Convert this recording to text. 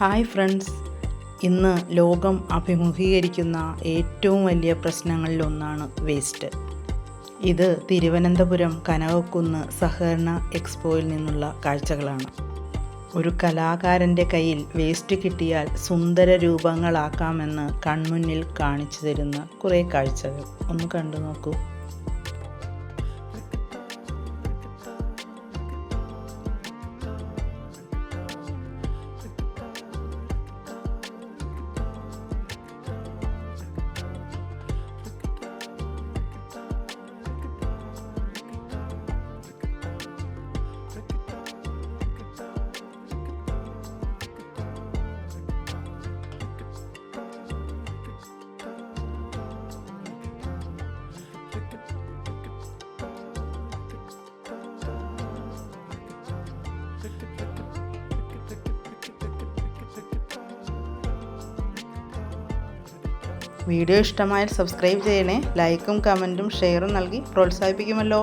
Hi friends, ഇന്ന് ലോകം അഭിമുഖീകരിക്കുന്ന ഏറ്റവും വലിയ പ്രശ്നങ്ങളിലൊന്നാണ് വേസ്റ്റ്. ഇത് തിരുവനന്തപുരം കനകക്കുന്ന് സഹകരണ എക്സ്പോയിൽ നിന്നുള്ള കാഴ്ചകളാണ്. ഒരു കലാകാരൻ്റെ കയ്യിൽ വേസ്റ്റ് കിട്ടിയാൽ സുന്ദര രൂപങ്ങളാക്കാമെന്ന് കൺമുന്നിൽ കാണിച്ചു തരുന്ന കുറേ കാഴ്ചകൾ ഒന്ന് കണ്ടു നോക്കൂ. വീഡിയോ ഇഷ്ടമായാൽ സബ്സ്ക്രൈബ് ചെയ്യണേ. ലൈക്കും കമൻറ്റും ഷെയറും നൽകി പ്രോത്സാഹിപ്പിക്കുമല്ലോ.